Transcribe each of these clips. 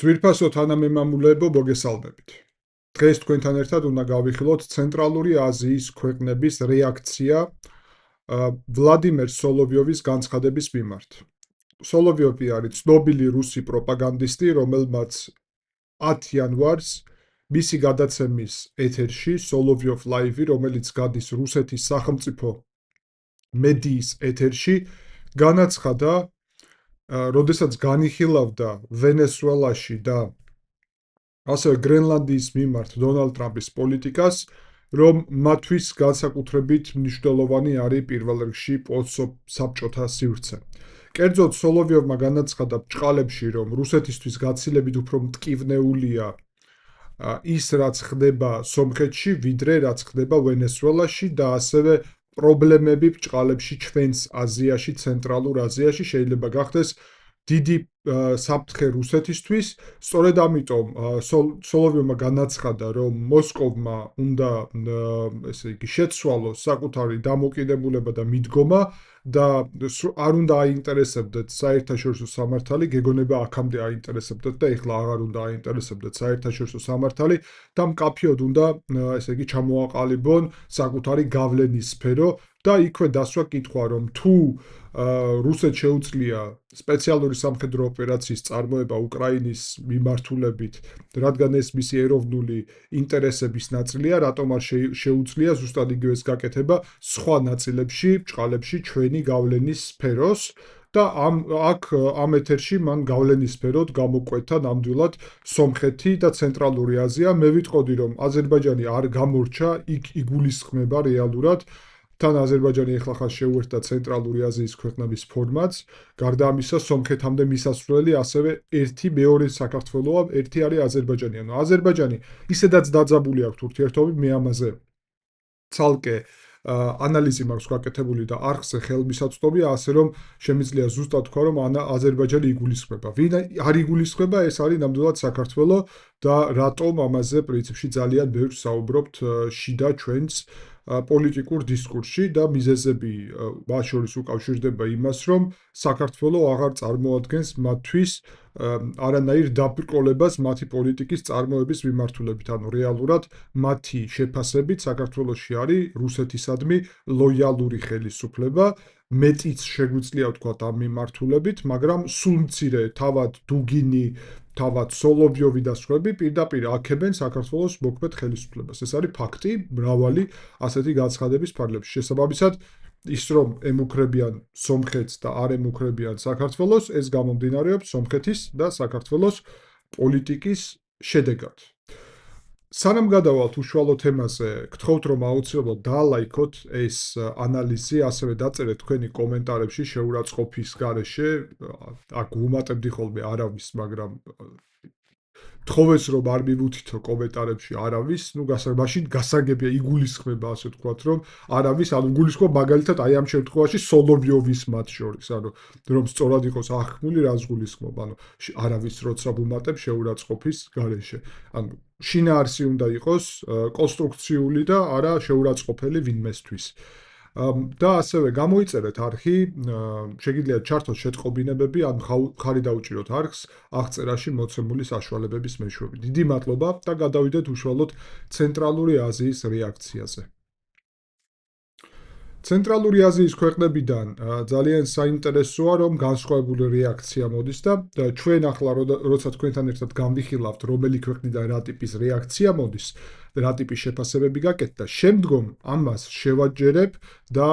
ძვირფასო თანამემამულეებო, მოგესალმებით. დღეს თქვენთან ერთად უნდა გავიხილოთ ცენტრალური აზიის ქვეყნების რეაქცია ვლადიმერ სოლოვიოვის განცხადების მიმართ. სოლოვიოვი არის ცნობილი რუსი პროპაგანდისტი, რომელმაც 10 იანვარს მისი გადაცემის ეთერში სოლოვიოვ ლაივი, რომელიც გადის რუსეთის სახელმწიფო მედიის ეთერში, განაცხადა, როდესაც განიხილავდა ვენესუელაში და ასევე გრენლანდიის მიმართ დონალდ ტრამპის პოლიტიკას, რომ მათთვის განსაკუთრებით მნიშვნელოვანი არის პირველ რიგში პოსტსაბჭოთა სივრცე. კერძოდ სოლოვიოვმა განაცხადა ბრჭყალებში, რომ რუსეთისთვის გაცილებით უფრო მტკივნეულია ის, რაც ხდება სომხეთში, ვიდრე რაც ხდება ვენესუელაში და ასევე პრობლემები ბრჭყალებში ჩვენს აზიაში, ცენტრალურ აზიაში შეიძლება გახდეს დიდი საფრთხე რუსეთისთვის. სწორედ ამიტომ სოლოვიოვმა განაცხადა, რომ მოსკოვმა უნდა შეცვალოს საკუთარი დამოკიდებულება და მიდგომა და არ უნდა აინტერესებდეთ საერთაშორისო სამართალი, გეგონება აქამდე აინტერესებდეთ და ეხლა აღარ უნდა აინტერესებდეთ საერთაშორისო სამართალი და მკაფიოდ უნდა ჩამოაყალიბონ საკუთარი გავლენის სფერო და იქვე დასვა კითხვა, რომ თუ რუსეთს შეუძლია სპეციალური სამხედრო ოპერაციის წარმოება უკრაინის მიმართულებით, რადგან ეს მისი ეროვნული ინტერესების ნაწილია, რატომ არ შეუძლია ზუსტად იგივეს გაკეთება სხვა ნაწილებში, ბრჭყალებში ჩვენი გავლენის სფეროს და ამ ეთერში მან გავლენის სფეროდ გამოკვეთა ნამდვილად სომხეთი და ცენტრალური აზია. მე ვიტყოდი, რომ აზერბაიჯანი არ გამორჩა, იქ იგულისხმება რეალურად. თან აზერბაიჯანი ეხლა შეუერთდა ცენტრალური აზიის ქვეყნების ფორმატს, გარდა ამისა სომხეთამდე მისასვლელი ასევე ერთი მეორე საქართველოა, ერთი არის აზერბაიჯანი. ანუ აზერბაიჯანი ისედაც დაძაბული აქვს ურთიერთობები, მე ამაზე ცალკე ანალიზი მაქვს გაკეთებული და არხზე ხელმისაწვდომია, ასე რომ შემიძლია ზუსტად თქვა, რომ აზერბაიჯანი იგულისხმება. ვინ არ იგულისხმება, ეს არის ნამდვილად საქართველო და რატომ ამაზე პრინციპში ძალიან ბევრს საუბრობთ შიდა ჩვენს პოლიტიკურ დისკურსში და მიზეზები მათ შორის უკავშირდება იმას, რომ საქართველო აღარ წარმოადგენს მათთვის არანაირ დაბრკოლებას მათი პოლიტიკის წარმოების მიმართულებით. ანუ რეალურად მათი შეფასებით საქართველოში არის რუსეთისადმი ლოიალური ხელისუფლება, მეტიც შეგვიძლია ვთქვათ ამ მიმართულებით, მაგრამ სულ მცირე თავად დუგინი, თავად სოლოვიოვი და სხვები პირდაპირ აქებენ საქართველოს მოქმედ ხელისუფლებას. ეს არის ფაქტი მრავალი ასეთი განცხადების ფარგლებში. შესაბამისად, ის რომ ემუქრებიან სომხეთს და არ ემუქრებიან საქართველოს, ეს გამომდინარეობს სომხეთის და საქართველოს პოლიტიკის შედეგად. სანამ გადავალთ უშუალო თემაზე, გთხოვთ რომ აუცილებლად დაალაიქოთ ეს ანალიზი, ასევე დაწერეთ თქვენი კომენტარებში შეურაცხყოფის გარეშე. აქ ვუმატებდი ხოლმე არავის, მაგრამ თხოვეს რომ არ მივუთითო კომენტარებში არავის, მაშინ გასაგებია იგულისხმება, ასე ვთქვათ, რომ არავის, ანუ იგულისხმება მაგალითად აი ამ შემთხვევაში სოლოვიოვის მათ შორის, ანუ რომ სწორად იყოს აღქმული რას გულისხმობ, ანუ არავის როცა ვუმატებ შეურაცხყოფის გარეშე. ანუ შინაარსი უნდა იყოს კონსტრუქციული და არა შეურაცხყოფელი ვინმესთვის. და ასევე გამოიწერეთ არხი, შეგიძლიათ ჩართოთ შეტყობინებები, ან ხარი დაუჭიროთ არხს აღწერაში მოცემული საშუალებების მეშვეობით. დიდი მადლობა და გადავიდეთ უშუალოდ ცენტრალური აზიის რეაქციაზე. ცენტრალური აზიის ქვეყნებიდან ძალიან საინტერესოა, რომ განსხვავებული რეაქცია მოდის და ჩვენ ახლა როცა თქვენთან ერთად განვიხილავთ, რომელი ქვეყნიდან რა ტიპის რეაქცია მოდის, რა ტიპის შეფასებები გაკეთდა, შემდგომ ამას შევაჯერებ და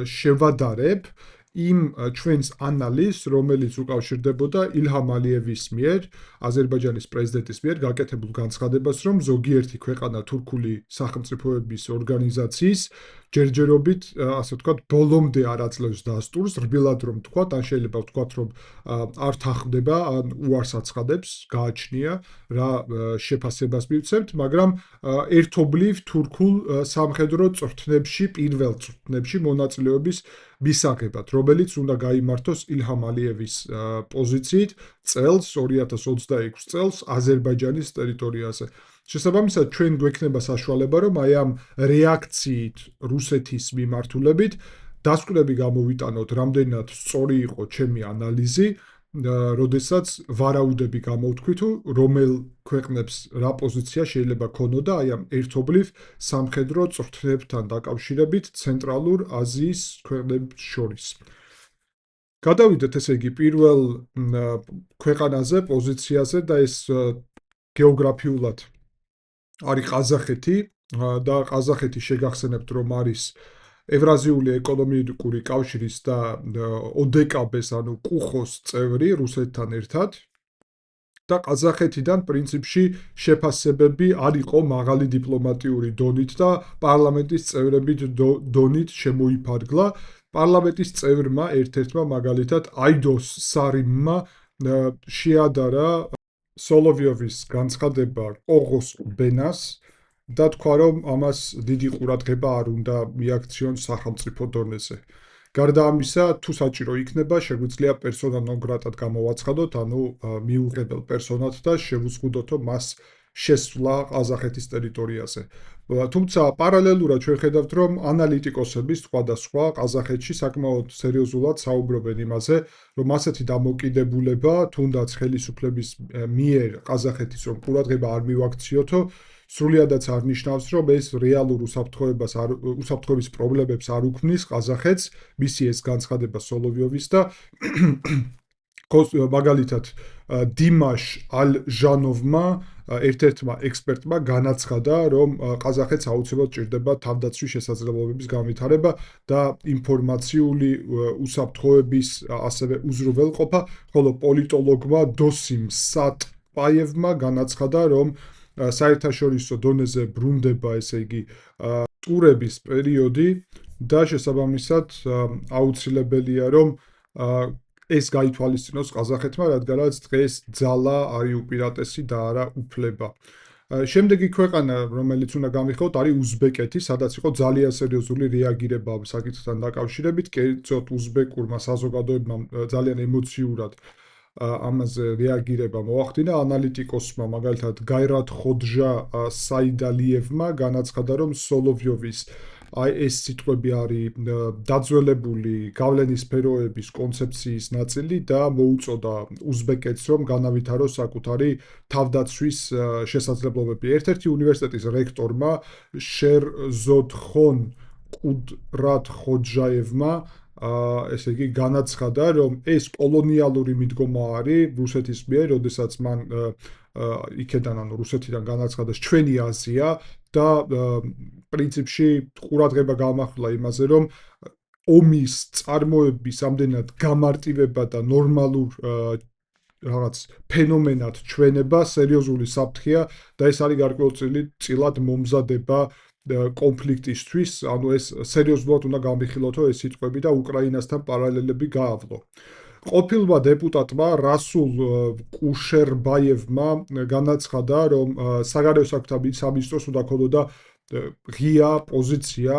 შევადარებ იმ ჩვენს ანალიზს, რომელიც უკავშირდებოდა ილჰამ ალიევის მიერ, აზერბაიჯანის პრეზიდენტის მიერ გაკეთებულ განცხადებას, რომ ზოგიერთი ქვეყანა თურქული სახელმწიფოების ორგანიზაციის ჯერჯერობით, ასე ვთქვათ, ბოლომდე არ აძლევს დასტურს, რბილად რომ ვთქვათ, ან შეიძლება ვთქვათ, რომ არ თანხმდება, ან უარს აცხადებს, გააჩნია რა შეფასებას მივცემთ, მაგრამ ერთობლივ თურქულ სამხედრო წვრთნებში, პირველ წვრთნებში მონაწილეობის მისაღებად, რომელიც უნდა გაიმართოს ილჰამ ალიევის პოზიციით წელს 2026 წელს აზერბაიჯანის ტერიტორიაზე. შესაბამისად, ჩვენ გვექნება საშუალება, რომ აი ამ რეაქციით რუსეთის მიმართულებით დასკვნები გამოვიტანოთ, რამდენად სწორი იყო ჩემი ანალიზი როდესაც ვარაუდები გამოვთქვი თუ რომელ ქვეყნებს რა პოზიცია შეიძლება ქონოდა აი ამ ერთობლივ სამხედრო წვრთნებთან დაკავშირებით ცენტრალურ აზიის ქვეყნებს შორის. გადავიდეთ ესე იგი პირველ ქვეყანაზე, პოზიციაზე და ეს გეოგრაფიულად არის ყაზახეთი და ყაზახეთი შეგახსენებთ რომ არის ევრაზიული ეკონომიკური კავშირის და ოდეკაბეს ანუ კუხოს წევრი რუსეთთან ერთად და ყაზახეთიდან პრინციპში შეფასებები არ იყო მაღალი დიპლომატიური დონით და პარლამენტის წევრებით დონით შემოიფარგლა. პარლამენტის წევრმა ერთ-ერთმა მაგალითად აიდოს სარიმმა შეადარა სოლოვიოვის განცხადება ოღოს ბენას და თქვა რომ ამას დიდი ყურადღება არ უნდა მიაქციონ სახელმწიფო დონეზე. გარდა ამისა, თუ საჭირო იქნება, შეგვიძლია პერსონა ნონ გრატად გამოვაცხადოთ, ანუ მიუღებელ პერსონად და შევუზღუდოთო მას შესვლა ყაზახეთის ტერიტორიაზე. თუმცა პარალელურად ჩვენ ხედავთ, რომ ანალიტიკოსები სხვადასხვა ყაზახეთში საკმაოდ სერიოზულად საუბრობენ იმაზე, რომ ასეთი დამოკიდებულება, თუნდაც ხელისუფლების მიერ ყაზახეთის რომ ყურადღება არ მივაქციოთო, სრულიადაც არ ნიშნავს, რომ ეს რეალურ უსაფრთხოების პრობლემებს არ უქმნის ყაზახეთს, მისი ეს განცხადება სოლოვიოვის და მაგალითად დიმაშ ალ-ჟანოვმა ერთ-ერთმა ექსპერტმა განაცხადა, რომ ყაზახეთს აუცილებლად ჭირდება თავდაცვის შესაძლებლობების განვითარება და ინფორმაციული უსაფრთხოების ასევე უზრუნველყოფა, ხოლო პოლიტოლოგმა დოსიმ სატპაევმა განაცხადა, რომ საერთაშორისო დონეზე ბრუნდება, ესე იგი, ტურების პერიოდი და შესაბამისად აუცილებელია, რომ ეს გაითვალისწინოს ყაზახეთმა, რადგანაც დღეს ძალა არის უპირატესი და არა უფლება. შემდეგი ქვეყანა, რომელიც უნდა გამიხოთ, არის უზბეკეთი, სადაც იყო ძალიან სერიოზული რეაგირება ამ საკითხთან დაკავშირებით, კერძოდ უზბეკურმა საზოგადოებამ ძალიან ემოციურად ამაზე რეაგირება მოახდინა. ანალიტიკოსმა, მაგალითად გაირათ ხოჯა საიდალიევმა განაცხადა, რომ სოლოვიოვის აი ეს სიტყვები არის დაძველებული გავლენის სფეროების კონცეფციის ნაწილი და მოუწოდა უზბეკეთს რომ განავითაროს საკუთარი თავდაცვის შესაძლებლობები. ერთ-ერთი უნივერსიტეტის რექტორმა შერზოდხონ ყუდრათ ხოჯაევმა ესე იგი განაცხადა, რომ ეს კოლონიალური მიდგომა არის რუსეთის მიერ, როდესაც მან იქედან ანუ რუსეთიდან განაცხადა ჩვენი აზია და პრინციპში ყურადღება გაამახვილა იმაზე, რომ ომის წარმოების ამდენად გამარტივება და ნორმალურ რაღაც ფენომენად ჩვენება სერიოზული საფრთხეა და ეს არის გარკვეულწილად მომზადება კონფლიქტისთვის, ანუ ეს სერიოზულად უნდა გამიხილოთო ეს სიტყვები და უკრაინასთან პარალელები გაავლო. ყოფილმა დეპუტატმა რასულ კუშერბაევმა განაცხადა, რომ საგარეო საქმეთა სამინისტროს უნდა ქონოდა ღია პოზიცია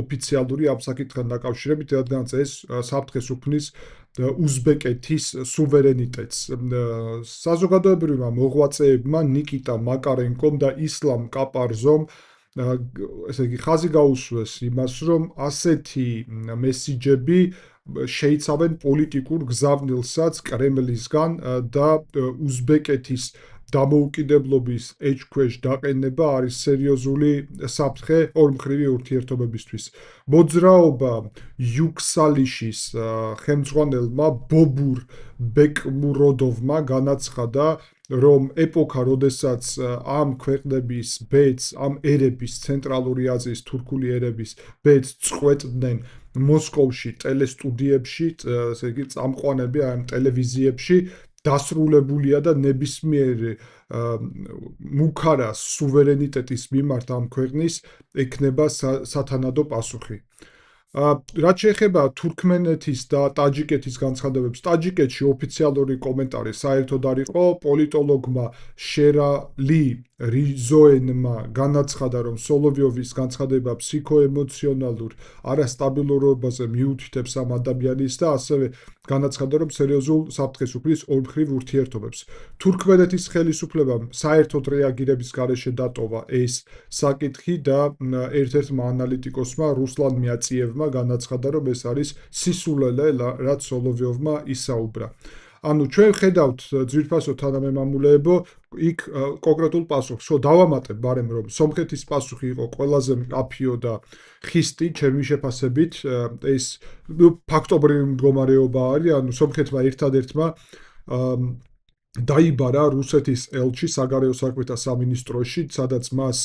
ოფიციალური ამ საკითხთან დაკავშირებით, რადგანაც ეს საფრთხეს უქმნის უზბეკეთის სუვერენიტეტს. საზოგადოებრივმა მოღვაწეებმა ნიკიტა მაკარენკომ და ისლამ კაპარზომ ესე იგი ხაზი გაუსვეს იმას, რომ ასეთი მესიჯები შეიცავენ პოლიტიკურ გზავნილსაც კრემლისგან და უზბეკეთის დამოუკიდებლობის ეჭქვეშ დაყენება არის სერიოზული საფრთხე ორმხრივი ურთიერთობებისთვის. მოძრაობა იუქსალიშის ხელმძღვანელმა ბობურ ბეკმუროდოვმა განაცხადა, რომ ეპოქა, როდესაც ამ ქვეყნების ბედს, ამ ერების, ცენტრალური აზიის თურქული ერების ბედს წყვეტდნენ მოსკოვში ტელესტუდიებში, ესე იგი წამყვანები ამ ტელევიზიებში დასრულებულია და ნებისმიერი მუქარა სუვერენიტეტის მიმართ ამ ქვეყნის ექნება სათანადო პასუხი. რაც შეეხება თურქმენეთის და ტაჯიკეთის განცხადებებს, ტაჯიკეთში ოფიციალური კომენტარი საერთოდ არ იყო. პოლიტოლოგმა შერალი რიზოენმა განაცხადა, რომ სოლოვიოვის განცხადება ფსიქოემოციონალურ არასტაბილურობაზე მიუთითებს ამ ადამიანის და ასევე განაცხადა, რომ სერიოზულ საფრთხეს უქმნის ორმხრივ ურთიერთობებს. თურქმენეთის ხელისუფლებამ საერთოდ რეაგირების გარეშე დატოვა ეს საკითხი და ერთ-ერთმა ანალიტიკოსმა რუსლან მიაწიევმა განაცხადა, რომ ეს არის სისულელე, რაც სოლოვიოვმა ისაუბრა. ანუ ჩვენ ხედავთ ძვირფასო თანამემამულეებო იქ კონკრეტულ პასუხს. ხო, დავამატებ ბარემ რომ სომხეთის პასუხი იყო ყველაზე მკაფიო და ხისტი ჩემი შეფასებით. ეს ფაქტობრივი მდგომარეობა არის, ანუ სომხეთმა ერთადერთმა დაიბარა რუსეთის ელჩი საგარეო საქმეთა სამინისტროში, სადაც მას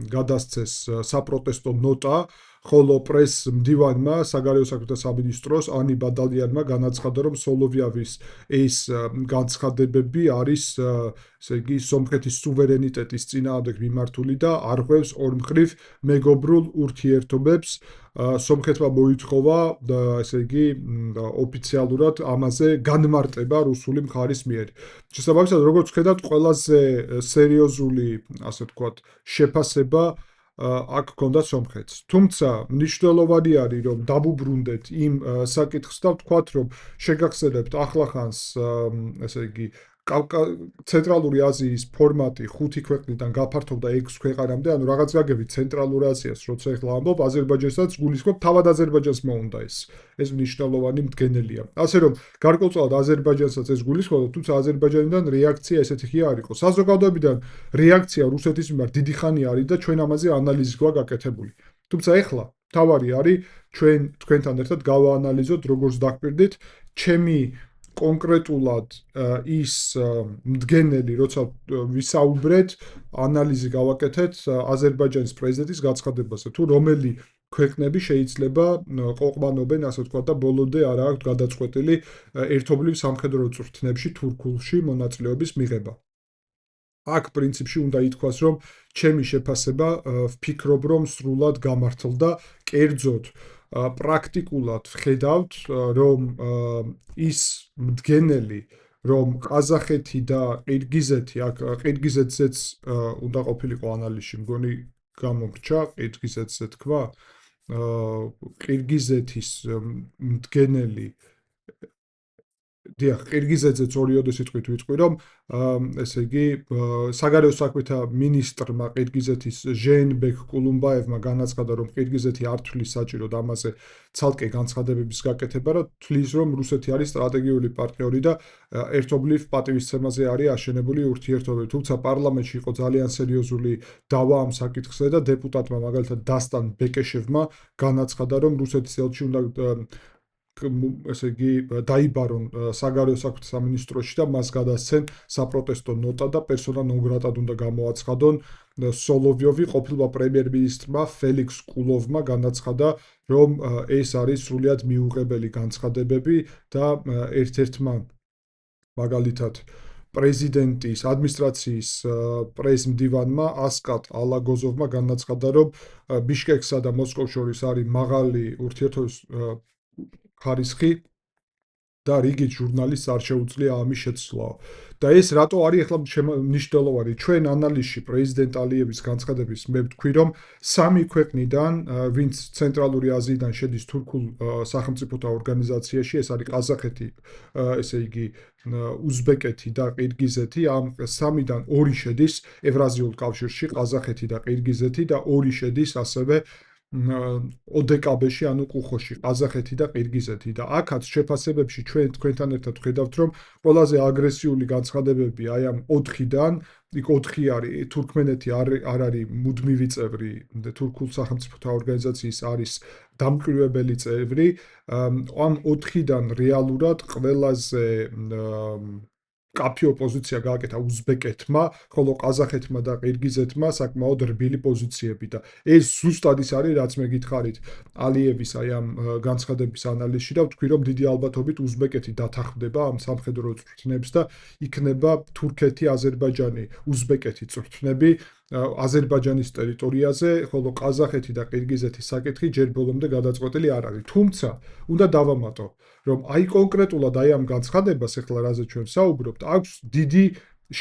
გადასცეს საპროტესტო ნოტა, ხოლო პრეს მდივანმა საგარეო საქმეთა სამინისტროს ანი ბადალიანმა განაცხადა, რომ სოლოვიავის ეს განცხადებები არის, ესე იგი, სომხეთის სუვერენიტეტის წინააღმდეგ მიმართული და არღვევს ორმხრივ მეგობრულ ურთიერთობებს. სომხეთმა მოითხოვა, ესე იგი, ოფიციალურად ამაზე განმარტება რუსული მხარის მიერ. შესაბამისად, როგორც ვხედავთ, ყველაზე სერიოზული, ასე ვთქვათ, შეფასება აქ ჰქონდა სომხეთს. თუმცა მნიშვნელოვანი არის, რომ დაბუბრუნდეთ იმ საკითხს და ვთქვათ, რომ შეგახსენებთ ახლახანს, ესე იგი, ცენტრალური აზიის ფორმატი 5 ქვეყნიდან გაფართოვდა 6 ქვეყანამდე, ანუ რაღაც გაგებით ცენტრალურ აზიას, როცა ახლა ამბობ, აზერბაიჯანსაც გულისხმობ, თავად აზერბაიჯანს მოუნდა ეს. ეს მნიშვნელოვანი მდგენელია. ასე რომ, გარკვეულწილად აზერბაიჯანსაც ეს გულისხმობდა, თუმცა აზერბაიჯანიდან რეაქცია ესეთი კი არ იყო. საზოგადოებიდან რეაქცია რუსეთის მიმართ დიდი ხანი არის და ჩვენ ამაზე ანალიზი გვაქვს გაკეთებული. თუმცა ახლა თავარი არის ჩვენ თქვენთან ერთად გავაანალიზოთ, როგორც დაგკვირდით, ჩემი კონკრეტულად ის მდგენელი, როცა ვისაუბრეთ, ანალიზი გავაკეთეთ აზერბაიჯანის პრეზიდენტის გაცხადებაზე, თუ რომელი ქვეყნები შეიძლება ყოფნობენ, ასე ვთქვათ, და ბოლომდე არ აქვს გადაწყვეტილი ერთობლივ სამხედრო წვრთნებში თურქულში მონაწილეობის მიღება. აქ პრინციპში უნდა ითქვას, რომ ჩემი შეფასება ვფიქრობ, რომ სრულად გამართლდა, კერძოდ პრაქტიკულად ვხედავთ, რომ ის მდგენელი, რომ ყაზახეთი და ყირგიზეთი, აქ ყირგიზეთზეც უნდა ყოფილიყო ანალიზში, მგონი გამომრჩა ყირგიზეთზე თქვა, ყირგიზეთის მდგენელი დიახ, ყირგიზეთზეც ორიოდე სიტყვით ვიტყვი, რომ ესე იგი, საგარეო საქმეთა მინისტრმა ყირგიზეთის ჟეენბექ კულუმბაევმა განაცხადა, რომ ყირგიზეთი არ თვლის საჭიროდ ამაზე ცალკე განცხადებების გაკეთება, რომ თვლის, რომ რუსეთი არის სტრატეგიული პარტნიორი და ერთობლივ პატივისცემაზე არის აშენებული ურთიერთობები. თუმცა პარლამენტში იყო ძალიან სერიოზული დავა ამ საკითხზე და დეპუტატმა, მაგალითად დასტან ბეკეშევმა განაცხადა, რომ რუსეთის ელჩი უნდა ესე იგი დაიბარონ საგარეო საქმეთა სამინისტროში და მას გადასცენ საპროტესტო ნოტა და პერსონა ნონ გრატად უნდა გამოაცხადონ. სოლოვიოვი ყოფილმა პრემიერ-მინისტრმა ფელიქს კულოვმა განაცხადა, რომ ეს არის სრულიად მიუღებელი განცხადებები და ერთ-ერთმა მაგალითად პრეზიდენტის ადმინისტრაციის პრეზმდივანმა ასკატ ალაგოზოვმა განაცხადა, რომ ბიშკეკსა და მოსკოვს შორის არის მაღალი ურთიერთობის ხარისხი და რიგით ჟურნალისტს არ შეუძლია ამის შეცვლაო. და ეს რატო არის ახლა მნიშვნელოვანი? ჩვენ ანალიზში პრეზიდენტ ალიევის განცხადების მე ვთქვი, რომ სამი ქვეყნიდან, ვინც ცენტრალური აზიიდან შედის თურქულ სახელმწიფოთა ორგანიზაციაში, ეს არის ყაზახეთი, ესე იგი, უზბეკეთი და ყირგიზეთი, ამ სამიდან ორი შედის ევრაზიულ კავშირში, ყაზახეთი და ყირგიზეთი და ორი შედის ასევე ოდეკაბეში, ანუ ყუხოში, ყაზახეთი და ყირგიზეთი და აქაც შეფასებებში ჩვენ თქვენთან ერთად ვხედავთ, რომ ყველაზე აგრესიული განცხადებები აი ამ 4-დან, იქ 4 არის, თურქმენეთი არ არის მუდმივი წევრი, თურქულ სახელმწიფოთა ორგანიზაციის არის დამკვირვებელი წევრი, ამ 4-დან რეალურად ყველაზე კაფე ოპოზიცია გააკეთა უზბეკეთმა, ხოლო ყაზახეთმა და ყირგიზეთმა საკმაოდ რბილი პოზიციები და ეს ზუსტად ის არის, რაც მე გითხარით ალიევის აი ამ განცხადების ანალიზში და ვთქვი, რომ დიდი ალბათობით უზბეკეთი დათანხმდება ამ სამხედრო წვრთნებს და იქნება თურქეთი, აზერბაიჯანი, უზბეკეთი წვრთნები აზერბაიჯანის ტერიტორიაზე, ხოლო ყაზახეთი და ყირგიზეთის საკითხი ჯერ ბოლომდე გადაწყვეტილი არ არის. თუმცა, უნდა დავამატო, რომ აი კონკრეტულად აი ამ განცხადებას ახლა რაზე ჩვენ საუბრობთ, აქვს დიდი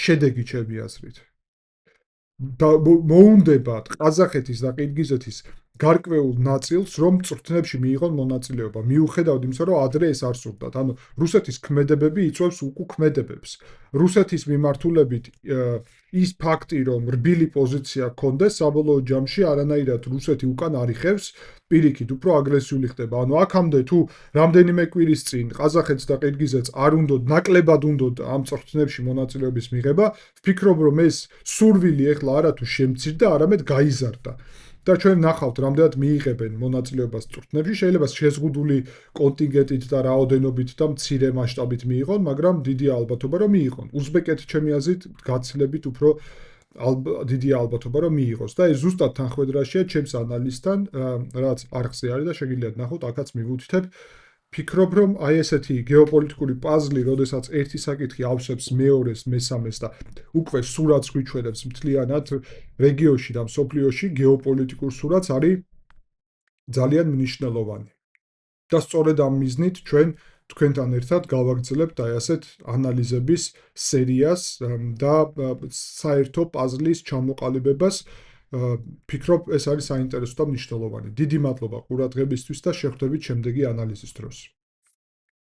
შედეგი ჩემი აზრით. და მოუნდებათ ყაზახეთის და ყირგიზეთის გარკვეულ ნაწილს, რომ წვრთნებში მიიღონ მონაწილეობა. მიუხედავად იმისა, რომ ადრე ეს არ სურდათ. ანუ რუსეთის ქმედებები იწვევს უკუქმედებებს. რუსეთის მიმართულებით ის ფაქტი, რომ რბილი პოზიცია ჰქონდეს, საბოლოო ჯამში არანაირად რუსეთი უკან არ იხევს, პირიქით, უფრო აგრესიული ხდება. ანუ აქამდე თუ რამდენიმე კვირის წინ ყაზახეთს და ყირგიზეთს არ უნდათ, ნაკლებად უნდათ ამ წვრთნებში მონაწილეობის მიღება, ვფიქრობ, რომ ეს სურვილი ეხლა არათუ შემცირდა, არამედ გაიზარდა. და ჩვენ ნახავთ, რამდენად მიიღებენ მონაწილეობას წვრთნებში, შეიძლება შეზღუდული კონტინგენტით და რაოდენობით და მცირე მასშტაბით მიიღონ, მაგრამ დიდია ალბათობა, რომ მიიღონ. უზბეკეთი ჩემი აზრით გაცილებით უფრო დიდია ალბათობა, რომ მიიღოს. და ეს ზუსტად თანხმედრაშია ჩემს ანალიზთან, რაც არხზე არის და შეგიძლიათ ნახოთ, აქაც მივუთითებ. ფიქრობ, რომ აი ესეთი გეოპოლიტიკური პაზლი, როდესაც ერთი საკითხი ავსებს მეორეს, მესამეს და უკვე სურათს გვიჩვენებს მთლიანად რეგიონში და მსოფლიოში, გეოპოლიტიკურ სურათს არის ძალიან მნიშვნელოვანი. და სწორედ ამ მიზნით ჩვენ თქვენთან ერთად გავაგრძელებთ აი ასეთ ანალიზების სერიას და საერთო პაზლის ჩამოყალიბებას. ფიქრობ, ეს არის საინტერესო და მნიშვნელოვანი. დიდი მადლობა ყურადღებისთვის და შევხვდებით შემდეგი ანალიზის დროს.